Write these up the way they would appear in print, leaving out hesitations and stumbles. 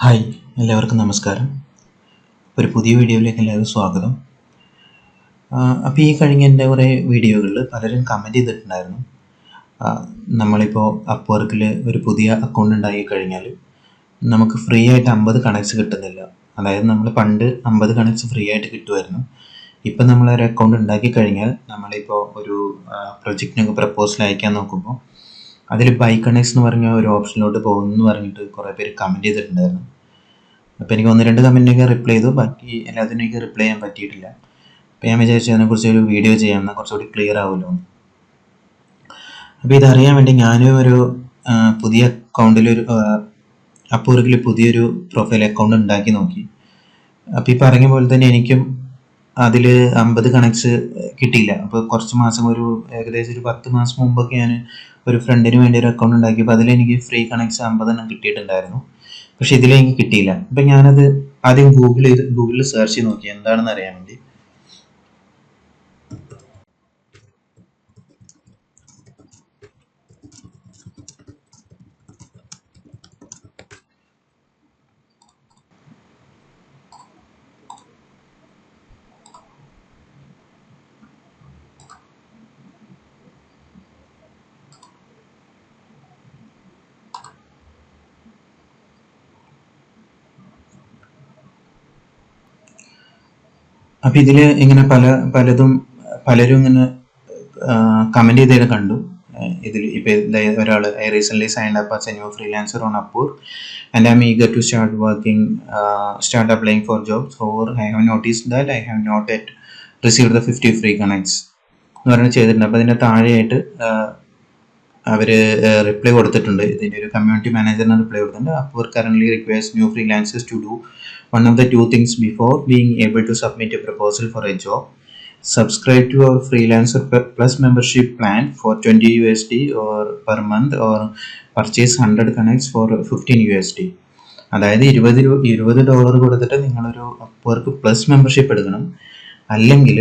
Hi, എല്ലാവർക്കും നമസ്കാരം. ഒരു പുതിയ വീഡിയോയിലേക്ക് എല്ലാവർക്കും സ്വാഗതം. അപ്പോൾ ഈ കഴിഞ്ഞ എൻ്റെ കുറേ വീഡിയോകളിൽ പലരും കമൻറ്റ് ചെയ്തിട്ടുണ്ടായിരുന്നു. നമ്മളിപ്പോൾ അപ്വർക്കിൽ ഒരു പുതിയ അക്കൗണ്ട് ഉണ്ടാക്കി കഴിഞ്ഞാൽ നമുക്ക് ഫ്രീ ആയിട്ട് 50 കണക്ട്സ് കിട്ടുന്നില്ല. അതായത് നമ്മൾ പണ്ട് 50 കണക്ട്സ് ഫ്രീ ആയിട്ട് കിട്ടുമായിരുന്നു. ഇപ്പം നമ്മളൊരു അക്കൗണ്ട് ഉണ്ടാക്കി കഴിഞ്ഞാൽ നമ്മളിപ്പോൾ ഒരു പ്രൊജക്റ്റിനൊക്കെ പ്രപ്പോസൽ അയക്കാൻ നോക്കുമ്പോൾ അതിൽ ബൈ കണക്ട്സ് എന്ന് പറഞ്ഞ ഒരു ഓപ്ഷനിലോട്ട് പോകുമെന്ന് പറഞ്ഞിട്ട് കുറേ പേര് കമൻറ്റ് ചെയ്തിട്ടുണ്ടായിരുന്നു. അപ്പോൾ എനിക്ക് 1-2 കമൻറ്റിനൊക്കെ റിപ്ലൈ ചെയ്തു, ബാക്കി എല്ലാത്തിനും എനിക്ക് റിപ്ലൈ ചെയ്യാൻ പറ്റിയിട്ടില്ല. അപ്പോൾ ഞാൻ വിചാരിച്ചു അതിനെക്കുറിച്ച് ഒരു വീഡിയോ ചെയ്യാമെന്ന്, കുറച്ചുകൂടി ക്ലിയർ ആവുമല്ലോ. അപ്പോൾ ഇതറിയാൻ വേണ്ടി ഞാനും ഒരു പുതിയ അക്കൗണ്ടിലൊരു അപ്വർക്കിൽ പുതിയൊരു പ്രൊഫൈൽ അക്കൗണ്ട് ഉണ്ടാക്കി നോക്കി. അപ്പോൾ ഈ പറഞ്ഞ പോലെ തന്നെ എനിക്കും അതിൽ 50 കണക്ട്സ് കിട്ടിയില്ല. അപ്പോൾ കുറച്ച് മാസം, ഏകദേശം ഒരു 10 മാസം മുമ്പൊക്കെ ഞാൻ ഒരു ഫ്രണ്ടിന് വേണ്ടി ഒരു അക്കൗണ്ട് ഉണ്ടാക്കിയപ്പോൾ അതിലെനിക്ക് ഫ്രീ കണക്ട്സ് 50 കിട്ടിയിട്ടുണ്ടായിരുന്നു. പക്ഷെ ഇതിലെനിക്ക് കിട്ടിയില്ല. അപ്പം ഞാനത് ആദ്യം ഗൂഗിളിൽ സെർച്ച് ചെയ്ത് നോക്കി എന്താണെന്ന് അറിയാൻ വേണ്ടി. അപ്പം ഇതിൽ ഇങ്ങനെ പലരും ഇങ്ങനെ കമൻറ്റ് ചെയ്തത് കണ്ടു. ഇതിൽ ഇപ്പോൾ ഒരാൾ I recently signed up as a new freelancer on Upwork and I am eager to start applying for jobs or I have noticed that I have not yet received the 50 free connects എന്ന് പറഞ്ഞ് ചെയ്തിട്ടുണ്ട്. അപ്പോൾ അതിൻ്റെ താഴെയായിട്ട് അവർ reply കൊടുത്തിട്ടുണ്ട്. ഇതിൻ്റെ ഒരു community മാനേജറിന് റിപ്ലൈ കൊടുത്തിട്ടുണ്ട്. Upwork currently requires new freelancers to do one of the two things before being able to submit a proposal for a job: subscribe to our freelancer plus membership plan for $20 or per month, or purchase 100 connects for $15. അതായത് $20 കൊടുത്തിട്ട് നിങ്ങളൊരു അപ്വർക്ക് plus membership എടുക്കണം, അല്ലെങ്കിൽ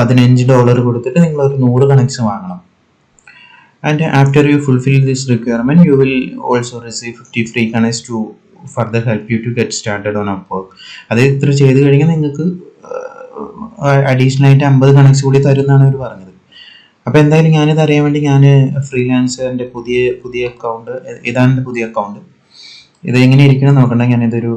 $15 കൊടുത്തിട്ട് നിങ്ങളൊരു 100 connects വാങ്ങണം. And after you fulfill this requirement, you will also receive 50 free connects to further help you to get started on Upwork. അത് ഇത്ര ചെയ്ത് കഴിഞ്ഞാൽ നിങ്ങൾക്ക് അഡീഷണൽ ആയിട്ട് 50 കണക്ട്സ് കൂടി തരുമെന്നാണ് അവർ പറഞ്ഞത്. അപ്പോൾ എന്തായാലും ഞാനിത് അറിയാൻ വേണ്ടി ഞാൻ ഫ്രീലാൻസറിൻ്റെ പുതിയ അക്കൗണ്ട്, ഇതാണ് എൻ്റെ പുതിയ അക്കൗണ്ട്. ഇത് എങ്ങനെ ഇരിക്കണം നോക്കണ്ട. ഞാനിതൊരു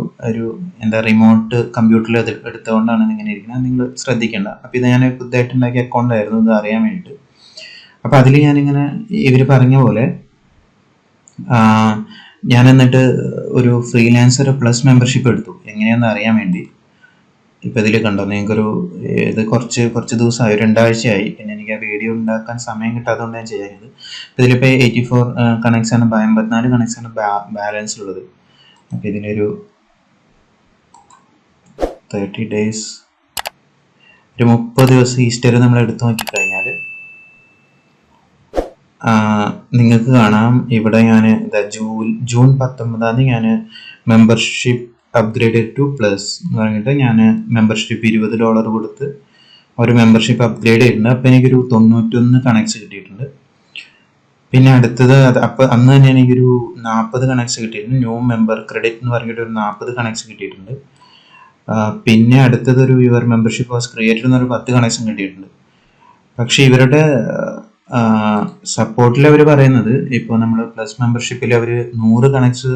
റിമോട്ട് കമ്പ്യൂട്ടറിൽ എടുത്തുകൊണ്ടാണ് ഇതിങ്ങനെ ഇരിക്കുന്നത്, നിങ്ങൾ ശ്രദ്ധിക്കേണ്ട. അപ്പോൾ ഇത് ഞാൻ പുതുതായിട്ട് ഉണ്ടാക്കിയ അക്കൗണ്ടായിരുന്നു, ഇത് അറിയാൻ വേണ്ടിയിട്ട്. അപ്പോൾ അതിൽ ഞാനിങ്ങനെ ഇവർ പറഞ്ഞ പോലെ ഞാൻ എന്നിട്ട് ഒരു ഫ്രീലാൻസർ പ്ലസ് മെമ്പർഷിപ്പ് എടുത്തു, എങ്ങനെയാണെന്ന് അറിയാൻ വേണ്ടി. ഇപ്പോൾ ഇതിൽ കണ്ടോ നിങ്ങൾക്കൊരു ഇത് കുറച്ച് ദിവസമായി, 2 ആഴ്ചയായി. പിന്നെ എനിക്ക് ആ വീഡിയോ ഉണ്ടാക്കാൻ സമയം കിട്ടാത്തതുകൊണ്ട് ഞാൻ ചെയ്യുന്നത്. ഇതിലിപ്പോൾ 84 കണക്ട്സാണ്, 54 കണക്ട്സാണ് ബാലൻസ് ഉള്ളത്. അപ്പോൾ ഇതിനൊരു 30 ഡേയ്സ്, ഒരു 30 ദിവസം ഈസ്റ്റർ നമ്മൾ എടുത്തു നോക്കിക്കഴിഞ്ഞാൽ നിങ്ങൾക്ക് കാണാം. ഇവിടെ ഞാൻ ജൂൺ 19 ഞാൻ മെമ്പർഷിപ്പ് അപ്ഗ്രേഡ് ടു പ്ലസ് എന്ന് പറഞ്ഞിട്ട് ഞാൻ മെമ്പർഷിപ്പ് $20 കൊടുത്ത് ഒരു മെമ്പർഷിപ്പ് അപ്ഗ്രേഡ് ചെയ്തിട്ടുണ്ട്. അപ്പോൾ എനിക്കൊരു 91 കണക്ട്സ് കിട്ടിയിട്ടുണ്ട്. പിന്നെ അടുത്തത് അപ്പോൾ അന്ന് തന്നെ എനിക്കൊരു 40 കണക്ട്സ് കിട്ടിയിട്ടുണ്ട്. ന്യൂ മെമ്പർ ക്രെഡിറ്റ് എന്ന് പറഞ്ഞിട്ട് ഒരു 40 കണക്ട്സ് കിട്ടിയിട്ടുണ്ട്. പിന്നെ അടുത്തതൊരു യുവർ മെമ്പർഷിപ്പ് വാസ് ക്രിയേറ്റഡ് എന്നൊരു 10 കണക്ട്സും കിട്ടിയിട്ടുണ്ട്. പക്ഷേ ഇവരുടെ സപ്പോർട്ടിൽ അവർ പറയുന്നത് ഇപ്പോൾ നമ്മൾ പ്ലസ് മെമ്പർഷിപ്പിൽ അവർ 100 കണക്ട്സ്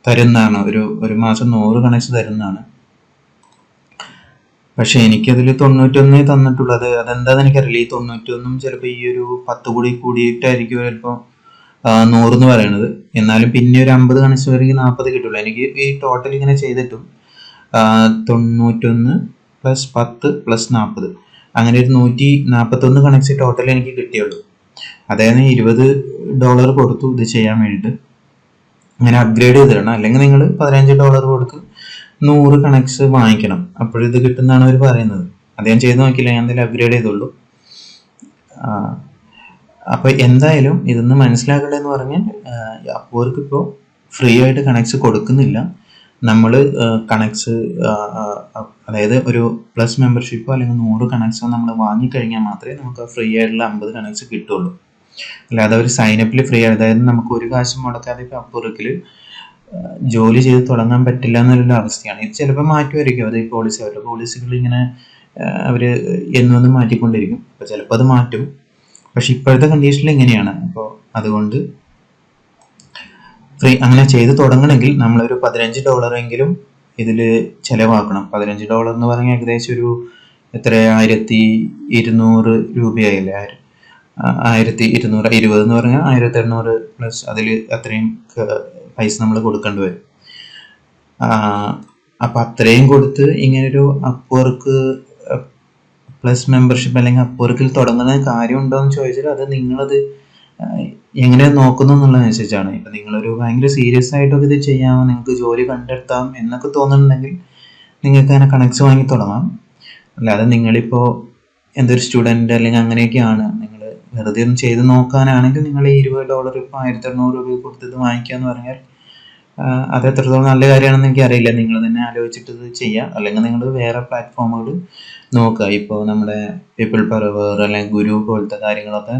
തരുന്നതാണ്, ഒരു മാസം 100 കണക്ട്സ് തരുന്നതാണ്. പക്ഷെ എനിക്കതിൽ 91 തന്നിട്ടുള്ളത്. അതെന്താണെന്ന് എനിക്കറിയില്ല. ഈ 91 ചിലപ്പോൾ ഈ ഒരു 10 കൂടിയിട്ടായിരിക്കും ചിലപ്പോൾ 100 എന്ന് പറയുന്നത്. എന്നാലും പിന്നെ ഒരു 50 കണക്ട്സ് വരെങ്കിൽ 40 കിട്ടുള്ളൂ. എനിക്ക് ഈ ടോട്ടൽ ഇങ്ങനെ ചെയ്തിട്ടും 91 + 10 + 40 അങ്ങനെ ഒരു 141 കണക്ട്സ് ടോട്ടൽ എനിക്ക് കിട്ടിയുള്ളൂ. അതായത് $20 കൊടുത്തു ഇത് ചെയ്യാൻ വേണ്ടിയിട്ട്. അങ്ങനെ അപ്ഗ്രേഡ് ചെയ്ത് തരണം, അല്ലെങ്കിൽ നിങ്ങൾ $15 കൊടുത്ത് 100 കണക്ട്സ് വാങ്ങിക്കണം, അപ്പോഴിത് കിട്ടുന്നതാണ് അവർ പറയുന്നത്. അത് ഞാൻ ചെയ്ത് നോക്കിയില്ല, ഞാൻ എന്തായാലും അപ്ഗ്രേഡ് ചെയ്തുള്ളൂ. അപ്പോൾ എന്തായാലും ഇതൊന്ന് മനസ്സിലാക്കേണ്ടതെന്ന് പറഞ്ഞാൽ അപ്വർക്ക് ഇപ്പോൾ ഫ്രീ ആയിട്ട് കണക്ട്സ് കൊടുക്കുന്നില്ല. നമ്മൾ കണക്ട്സ്, അതായത് ഒരു പ്ലസ് മെമ്പർഷിപ്പോ അല്ലെങ്കിൽ 100 കണക്ട്സോ നമ്മൾ വാങ്ങിക്കഴിഞ്ഞാൽ മാത്രമേ നമുക്ക് ഫ്രീ ആയിട്ടുള്ള 50 കണക്ട്സ് കിട്ടുള്ളൂ. അല്ലാതെ ഒരു സൈനപ്പിൽ ഫ്രീ, അതായത് നമുക്ക് ഒരു കാശും മുടക്കാതെ ഇപ്പോൾ അപ്വർക്കിൽ ജോലി ചെയ്ത് തുടങ്ങാൻ പറ്റില്ല എന്നുള്ളൊരു അവസ്ഥയാണ്. ഇത് ചിലപ്പോൾ മാറ്റുമായിരിക്കും, അത് ഈ പോളിസി അവരുടെ പോളിസികൾ ഇങ്ങനെ അവർ എന്നും മാറ്റിക്കൊണ്ടിരിക്കും. അപ്പോൾ ചിലപ്പോൾ അത് മാറ്റും. പക്ഷെ ഇപ്പോഴത്തെ കണ്ടീഷനിൽ ഇങ്ങനെയാണ്. അപ്പോൾ അതുകൊണ്ട് അങ്ങനെ ചെയ്ത് തുടങ്ങണമെങ്കിൽ നമ്മളൊരു $15 ഇതിൽ ചിലവാക്കണം. $15 എന്ന് പറഞ്ഞാൽ ഏകദേശം ഒരു എത്ര 1200 രൂപയായില്ലേ? 1220 എന്ന് പറഞ്ഞാൽ 1800 പ്ലസ് അതിൽ അത്രയും പൈസ നമ്മൾ കൊടുക്കേണ്ടി വരും. അപ്പം അത്രയും കൊടുത്ത് ഇങ്ങനൊരു അപ്വർക്ക് പ്ലസ് മെമ്പർഷിപ്പ് അല്ലെങ്കിൽ അപ്വർക്കിൽ തുടങ്ങുന്ന കാര്യമുണ്ടോ എന്ന് ചോദിച്ചാൽ അത് നിങ്ങളത് എങ്ങനെ നോക്കുന്നു എന്നുള്ളതനുസരിച്ചാണ്. ഇപ്പം നിങ്ങളൊരു ഭയങ്കര സീരിയസ് ആയിട്ടൊക്കെ ഇത് ചെയ്യാമോ, നിങ്ങൾക്ക് ജോലി കണ്ടെത്താം എന്നൊക്കെ തോന്നുന്നുണ്ടെങ്കിൽ നിങ്ങൾക്ക് അങ്ങനെ കണക്ട്സ് വാങ്ങി തുടങ്ങാം. അല്ലാതെ നിങ്ങളിപ്പോൾ എന്തൊരു സ്റ്റുഡൻറ്റ് അല്ലെങ്കിൽ അങ്ങനെയൊക്കെയാണ്, നിങ്ങൾ വെറുതെ ഒന്ന് ചെയ്ത് നോക്കാനാണെങ്കിൽ നിങ്ങൾ $20 ഇപ്പോൾ 1800 രൂപ കൊടുത്തത് വാങ്ങിക്കുക എന്ന് പറഞ്ഞാൽ അത് എത്രത്തോളം നല്ല കാര്യമാണെന്ന് എനിക്കറിയില്ല. നിങ്ങൾ തന്നെ ആലോചിച്ചിട്ട് ഇത് ചെയ്യുക. അല്ലെങ്കിൽ നിങ്ങൾ വേറെ പ്ലാറ്റ്ഫോമുകൾ നോക്കുക. ഇപ്പോൾ നമ്മുടെ പീപ്പിൾ പവർ അല്ലെങ്കിൽ ഗുരു പോലത്തെ കാര്യങ്ങളൊക്കെ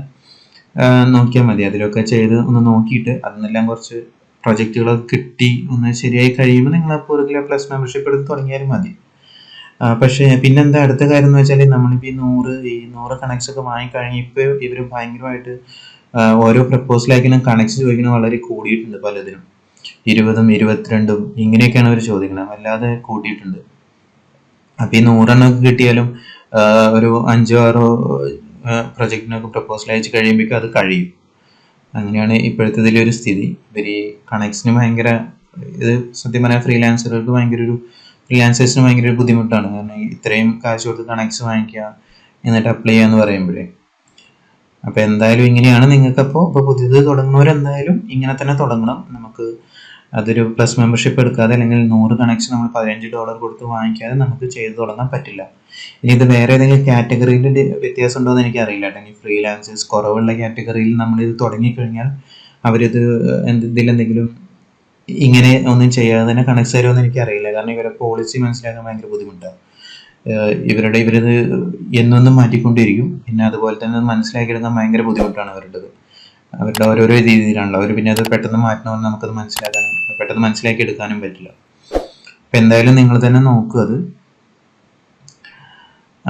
നോക്കിയാൽ മതി. അതിലൊക്കെ ചെയ്ത് ഒന്ന് നോക്കിയിട്ട് അതിനെല്ലാം കുറച്ച് പ്രൊജക്റ്റുകളൊക്കെ കിട്ടി ഒന്ന് ശരിയായി കഴിയുമ്പോൾ നിങ്ങൾ അപ്പോൾ ഒരു പ്ലസ് മെമ്പർഷിപ്പ് എടുത്ത് തുടങ്ങിയാലും മതി. പക്ഷേ പിന്നെന്താ അടുത്ത കാര്യം എന്ന് വെച്ചാൽ നമ്മളിപ്പോൾ ഈ 100 കണക്ട്സ് ഒക്കെ വാങ്ങിക്കഴിഞ്ഞ് ഇപ്പോൾ ഇവർ ഭയങ്കരമായിട്ട് ഓരോ പ്രപ്പോസലായിരിക്കും കണക്ട്സ് ചോദിക്കുന്നത് വളരെ കൂടിയിട്ടുണ്ട്. പലതിനും 20ഉം 22ഉം ഇങ്ങനെയൊക്കെയാണ് അവർ ചോദിക്കുന്നത്, അല്ലാതെ കൂട്ടിയിട്ടുണ്ട്. അപ്പം ഈ 100 എണ്ണമൊക്കെ കിട്ടിയാലും ഒരു 5-6 പ്രൊജക്റ്റിനൊക്കെ പ്രപ്പോസൽ അയച്ച് കഴിയുമ്പോഴേക്കും അത് കഴിയും. അങ്ങനെയാണ് ഇപ്പോഴത്തെ ഇതിലൊരു സ്ഥിതി. ഇവർ ഈ കണക്ട്സിന് ഭയങ്കര ഇത് സത്യം പറഞ്ഞാൽ ഫ്രീലാൻസേഴ്സിന് ഭയങ്കര ഒരു ബുദ്ധിമുട്ടാണ്. കാരണം ഇത്രയും കാശ് കൊടുത്ത് കണക്ട്സ് വാങ്ങിക്കുക എന്നിട്ട് അപ്ലൈ ചെയ്യാന്ന് പറയുമ്പോഴേ. അപ്പോൾ എന്തായാലും ഇങ്ങനെയാണ് നിങ്ങൾക്കപ്പോൾ ഇപ്പോൾ പുതിയത് തുടങ്ങുന്നവരെന്തായാലും ഇങ്ങനെ തന്നെ തുടങ്ങണം. നമുക്ക് അതൊരു പ്ലസ് മെമ്പർഷിപ്പ് എടുക്കാതെ അല്ലെങ്കിൽ 100 കണക്ഷൻ നമ്മൾ $15 കൊടുത്ത് വാങ്ങിക്കാതെ നമുക്ക് ചെയ്ത് തുടങ്ങാൻ പറ്റില്ല. ഇനി ഇത് വേറെ ഏതെങ്കിലും കാറ്റഗറിയിൽ വ്യത്യാസം ഉണ്ടോ എന്ന് എനിക്കറിയില്ല. അല്ലെങ്കിൽ ഫ്രീലാൻസേഴ്സ് കുറവുള്ള കാറ്റഗറിയിൽ നമ്മളിത് തുടങ്ങിക്കഴിഞ്ഞാൽ അവരിത് ഇതിലെന്തെങ്കിലും ഇങ്ങനെ ഒന്നും ചെയ്യാതെ തന്നെ കണക്ട് തരുമെന്ന് എനിക്കറിയില്ല. കാരണം ഇവരെ പോളിസി മനസ്സിലാക്കാൻ ഭയങ്കര ബുദ്ധിമുട്ടാണ്. ഇവരിത് എന്നൊന്നും മാറ്റിക്കൊണ്ടിരിക്കും. പിന്നെ അതുപോലെ തന്നെ മനസ്സിലാക്കിയെടുക്കാൻ ഭയങ്കര ബുദ്ധിമുട്ടാണ് അവരുടേത്. അവരുടെ ഓരോരോ രീതിയിലാണല്ലോ അവർ. പിന്നെ അത് പെട്ടെന്ന് മാറ്റണമെന്ന് നമുക്കത് പെട്ടെന്ന് മനസ്സിലാക്കി എടുക്കാനും പറ്റില്ല. അപ്പം എന്തായാലും നിങ്ങൾ തന്നെ നോക്കുക അത്.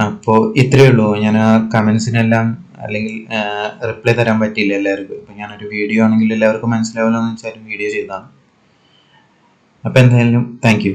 അപ്പോൾ ഇത്രയേ ഉള്ളൂ. ഞാൻ ആ കമൻസിനെല്ലാം അല്ലെങ്കിൽ റിപ്ലൈ തരാൻ പറ്റിയില്ല എല്ലാവർക്കും. ഇപ്പം ഞാനൊരു വീഡിയോ ആണെങ്കിൽ എല്ലാവർക്കും മനസ്സിലാവില്ല എന്ന് വെച്ചാലും വീഡിയോ ചെയ്തതാണ്. അപ്പം എന്തായാലും താങ്ക് യു.